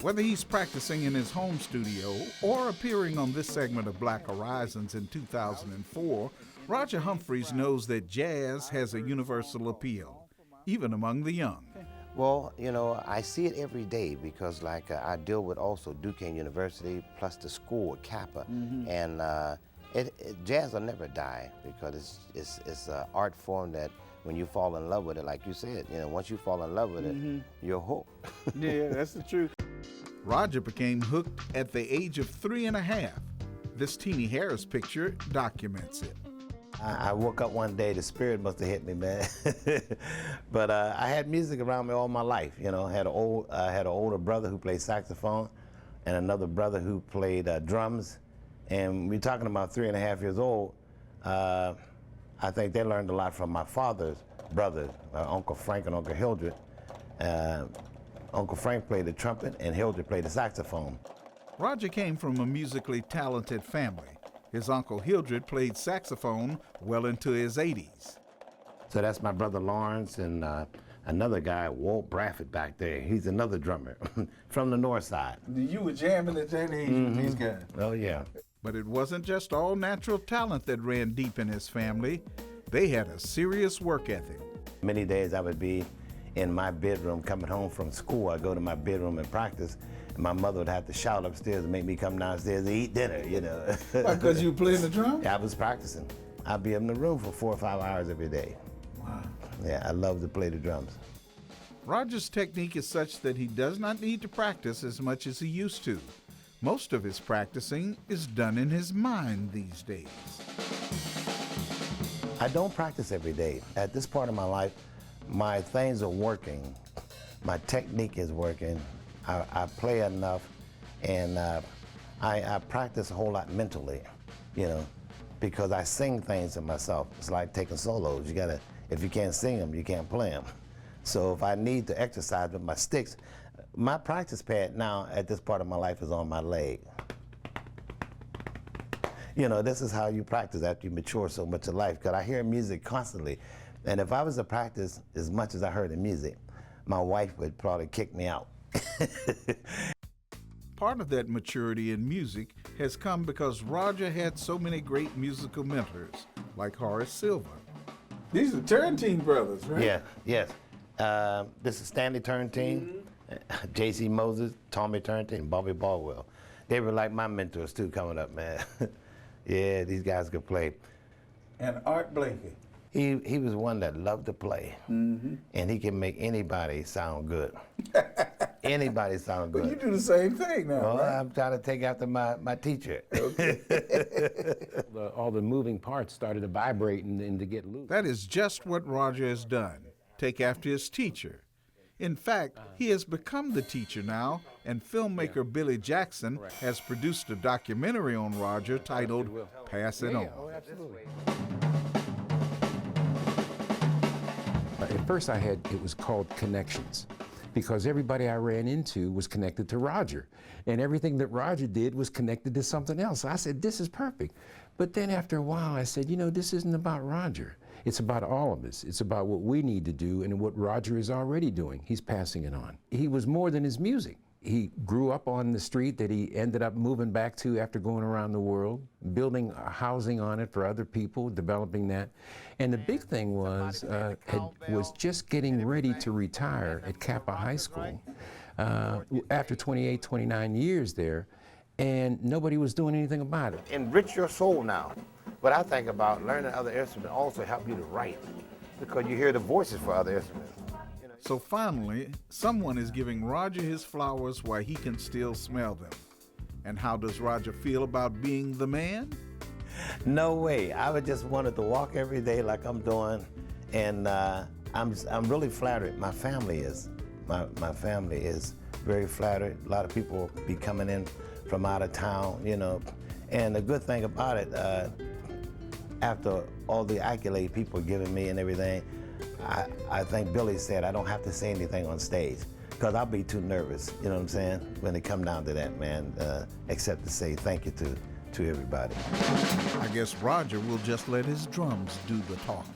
Whether he's practicing in his home studio or appearing on this segment of Black Horizons in 2004, Roger Humphries knows that jazz has a universal appeal, even among the young. Well, you know, I see it every day because I deal with also Duquesne University plus the school at Kappa. And jazz will never die because it's an art form that when you fall in love with it, like you said, you know, once you fall in love with it, you're hooked. Yeah, that's the truth. Roger became hooked at the age of 3.5. This Teenie Harris picture documents it. I woke up one day, the spirit must have hit me, man. But I had music around me all my life. You know, I had an older brother who played saxophone and another brother who played drums. And we're talking about 3.5 years old. I think they learned a lot from my father's brothers, Uncle Frank and Uncle Hildred. Uncle Frank played the trumpet and Hildred played the saxophone. Roger came from a musically talented family. His Uncle Hildred played saxophone well into his 80s. So that's my brother Lawrence and another guy, Walt Braffett back there. He's another drummer from the north side. You were jamming at that age with these guys? Oh, yeah. But it wasn't just all natural talent that ran deep in his family. They had a serious work ethic. Many days I would be in my bedroom coming home from school. I'd go to my bedroom and practice. And my mother would have to shout upstairs and make me come downstairs to eat dinner, you know. Because you were playing the drum? Yeah, I was practicing. I'd be in the room for 4 or 5 hours every day. Wow. Yeah, I love to play the drums. Roger's technique is such that he does not need to practice as much as he used to. Most of his practicing is done in his mind these days. I don't practice every day. At this part of my life, my things are working. My technique is working. I play enough, and I practice a whole lot mentally, you know, because I sing things to myself. It's like taking solos. You gotta, if you can't sing them, you can't play them. So if I need to exercise with my sticks, my practice pad now at this part of my life is on my leg. You know, this is how you practice after you mature so much in life, because I hear music constantly. And if I was to practice as much as I heard in music, my wife would probably kick me out. Part of that maturity in music has come because Roger had so many great musical mentors, like Horace Silver. These are Turrentine brothers, right? Yeah, yes. This is Stanley Turrentine, J.C. Moses, Tommy Turrentine, and Bobby Baldwell. They were like my mentors too coming up, man. Yeah, these guys could play. And Art Blakey. He was one that loved to play, and he can make anybody sound good. Anybody sound good. Well, you do the same thing now, Well, right? I'm trying to take after my teacher. Okay. All the moving parts started to vibrate and to get loose. That is just what Roger has done. Take after his teacher. In fact, he has become the teacher now, and filmmaker Billy Jackson has produced a documentary on Roger titled Pass It On. Oh, absolutely. At first it was called Connections, because everybody I ran into was connected to Roger, and everything that Roger did was connected to something else. I said, this is perfect. But then after a while, I said, you know, this isn't about Roger. It's about all of us. It's about what we need to do and what Roger is already doing. He's passing it on. He was more than his music. He grew up on the street that he ended up moving back to after going around the world, building housing on it for other people, developing that. And the big thing was just getting ready to retire at Kappa High School after 28, 29 years there, and nobody was doing anything about it. Enrich your soul now. But I think about learning other instruments also help you to write, because you hear the voices for other instruments. So finally, someone is giving Roger his flowers while he can still smell them. And how does Roger feel about being the man? No way. I would just wanted to walk every day like I'm doing, and I'm really flattered. My family is. My family is very flattered. A lot of people be coming in from out of town, you know. And the good thing about it, after all the accolades people are giving me and everything, I think Billy said I don't have to say anything on stage, because I'll be too nervous, you know what I'm saying, when it come down to that, man, except to say thank you to everybody. I guess Roger will just let his drums do the talking.